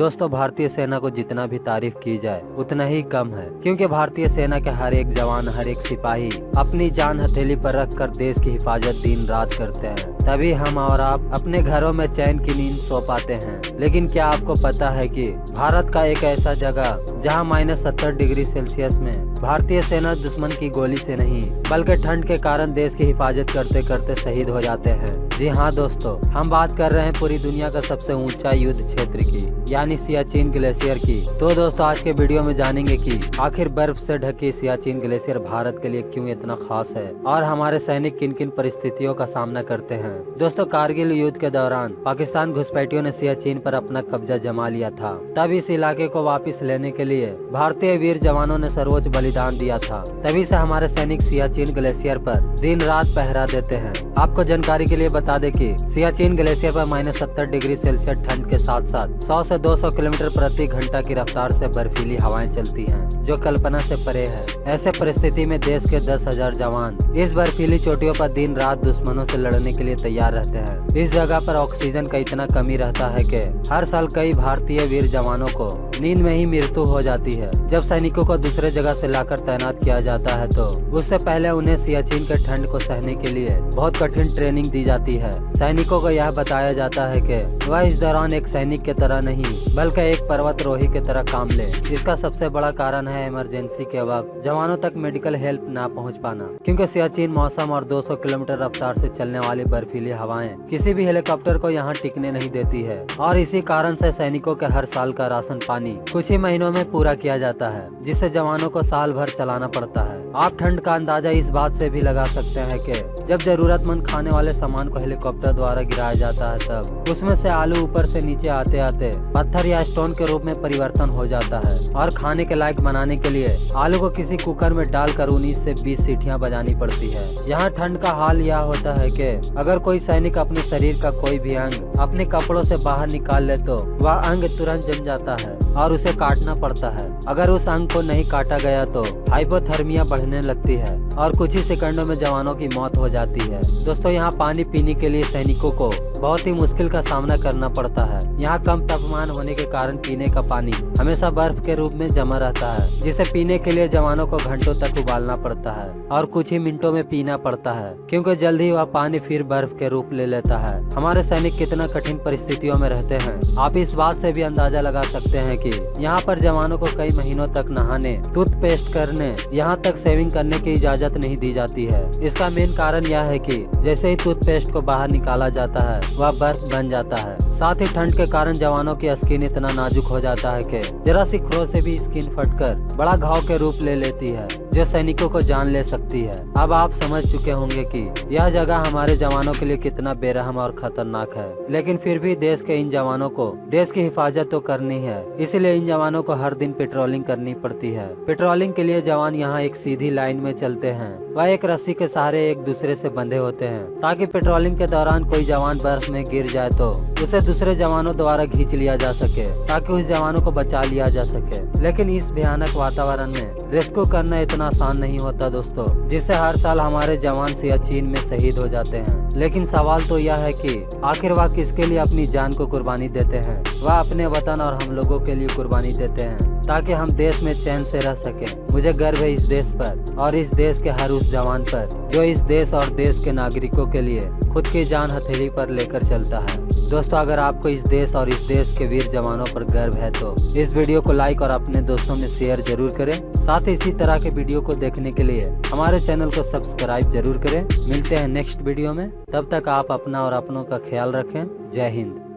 दोस्तों भारतीय सेना को जितना भी तारीफ की जाए उतना ही कम है, क्योंकि भारतीय सेना के हर एक जवान, हर एक सिपाही अपनी जान हथेली पर रखकर देश की हिफाजत दिन रात करते हैं। तभी हम और आप अपने घरों में चैन की नींद सो पाते हैं। लेकिन क्या आपको पता है कि भारत का एक ऐसा जगह जहां -70 डिग्री सेल्सियस में भारतीय सेना दुश्मन की गोली से नहीं बल्कि ठंड के कारण देश की हिफाजत करते करते शहीद हो जाते हैं। जी हाँ दोस्तों, हम बात कर रहे हैं पूरी दुनिया का सबसे ऊंचा युद्ध क्षेत्र की, यानी सियाचिन ग्लेशियर की। तो दोस्तों आज के वीडियो में जानेंगे कि आखिर बर्फ से ढकी सियाचिन ग्लेशियर भारत के लिए क्यों इतना खास है और हमारे सैनिक किन किन परिस्थितियों का सामना करते हैं। दोस्तों कारगिल युद्ध के दौरान पाकिस्तान घुसपैठियों ने सियाचिन पर अपना कब्जा जमा लिया था। तब इस इलाके को वापस लेने के लिए भारतीय वीर जवानों ने सर्वोच्च बलिदान दिया था। तभी से हमारे सैनिक सियाचिन ग्लेशियर पर दिन रात पहरा देते हैं। आपको जानकारी के लिए बता दें कि सियाचिन ग्लेशियर पर -70 डिग्री सेल्सियस ठंड के साथ साथ 100 से 200 किलोमीटर प्रति घंटा की रफ्तार से बर्फीली हवाएं चलती हैं, जो कल्पना से परे है। ऐसे परिस्थिति में देश के 10,000 जवान इस बर्फीली चोटियों पर दिन रात दुश्मनों से लड़ने के लिए तैयार रहते हैं। इस जगह पर ऑक्सीजन का इतना कमी रहता है कि हर साल कई भारतीय वीर जवानों को नींद में ही मृत्यु हो जाती है। जब सैनिकों को दूसरे जगह से लाकर तैनात किया जाता है तो उससे पहले उन्हें सियाचिन के ठंड को सहने के लिए बहुत कठिन ट्रेनिंग दी जाती है। सैनिकों को यह बताया जाता है कि वह इस दौरान एक सैनिक की तरह नहीं बल्कि एक पर्वतारोही की तरह काम ले। इसका सबसे बड़ा कारण है इमरजेंसी के वक्त जवानों तक मेडिकल हेल्प ना पहुंच पाना, क्योंकि सियाचिन मौसम और 200 किलोमीटर रफ्तार से चलने वाली बर्फीली हवाएं किसी भी हेलीकॉप्टर को यहाँ टिकने नहीं देती है। और इसी कारण से सैनिकों के हर साल का राशन पानी कुछ ही महीनों में पूरा किया जाता है, जिससे जवानों को साल भर चलाना पड़ता है। आप ठंड का अंदाजा इस बात से भी लगा सकते हैं कि जब जरूरतमंद खाने वाले सामान को हेलीकॉप्टर द्वारा गिराया जाता है तब उसमें से आलू ऊपर से नीचे आते आते पत्थर या स्टोन के रूप में परिवर्तन हो जाता है। और खाने के लायक बनाने के लिए आलू को किसी कुकर में डालकर 19 से 20 सीटियां बजानी पड़ती है। यहाँ ठंड का हाल यह होता है कि अगर कोई सैनिक अपने शरीर का कोई भी अंग अपने कपड़ों से बाहर निकाल ले तो वह अंग तुरंत जम जाता है और उसे काटना पड़ता है। अगर उस अंग को नहीं काटा गया तो हाइपोथर्मिया बढ़ने लगती है और कुछ ही सेकंडों में जवानों की मौत हो जाती है। दोस्तों यहाँ पानी पीने के लिए सैनिकों को बहुत ही मुश्किल का सामना करना पड़ता है। यहाँ कम तापमान होने के कारण पीने का पानी हमेशा बर्फ के रूप में जमा रहता है, जिसे पीने के लिए जवानों को घंटों तक उबालना पड़ता है और कुछ ही मिनटों में पीना पड़ता है, क्योंकि जल्द ही वह पानी फिर बर्फ के रूप ले लेता है। हमारे सैनिक कितना कठिन परिस्थितियों में रहते हैं आप इस बात से भी अंदाजा लगा सकते हैं कि यहाँ पर जवानों को कई महीनों तक नहाने, टूथपेस्ट करने, यहाँ तक शेविंग करने की इजाजत नहीं दी जाती है। इसका मेन कारण यह है कि जैसे ही टूथपेस्ट को बाहर निकाला जाता है वह बर्फ बन जाता है। साथ ही ठंड के कारण जवानों की स्किन इतना नाजुक हो जाता है कि जरा सी खरोंच से भी स्किन फटकर बड़ा घाव के रूप ले लेती है, जो सैनिकों को जान ले सकती है। अब आप समझ चुके होंगे कि यह जगह हमारे जवानों के लिए कितना बेरहम और खतरनाक है। लेकिन फिर भी देश के इन जवानों को देश की हिफाजत तो करनी है, इसलिए इन जवानों को हर दिन पेट्रोलिंग करनी पड़ती है। पेट्रोलिंग के लिए जवान यहाँ एक सीधी लाइन में चलते हैं। वह एक रस्सी के सहारे एक दूसरे से बंधे होते हैं, ताकि पेट्रोलिंग के दौरान कोई जवान बर्फ में गिर जाए तो उसे दूसरे जवानों द्वारा खींच लिया जा सके, ताकि उस जवानों को बचा लिया जा सके। लेकिन इस भयानक वातावरण में रेस्क्यू करना इतना आसान नहीं होता दोस्तों, जिससे हर साल हमारे जवान सियाचिन में शहीद हो जाते हैं। लेकिन सवाल तो यह है कि आखिर वह किसके लिए अपनी जान को कुर्बानी देते हैं। वह अपने वतन और हम लोगों के लिए कुर्बानी देते हैं, ताकि हम देश में चैन से रह सके। मुझे गर्व है इस देश पर और इस देश के हर उस जवान पर जो इस देश और देश के नागरिकों के लिए खुद की जान हथेली पर लेकर चलता है। दोस्तों अगर आपको इस देश और इस देश के वीर जवानों पर गर्व है तो इस वीडियो को लाइक और अपने दोस्तों में शेयर जरूर करें। साथ ही इसी तरह के वीडियो को देखने के लिए हमारे चैनल को सब्सक्राइब जरूर करें। मिलते हैं नेक्स्ट वीडियो में, तब तक आप अपना और अपनों का ख्याल रखें। जय हिंद।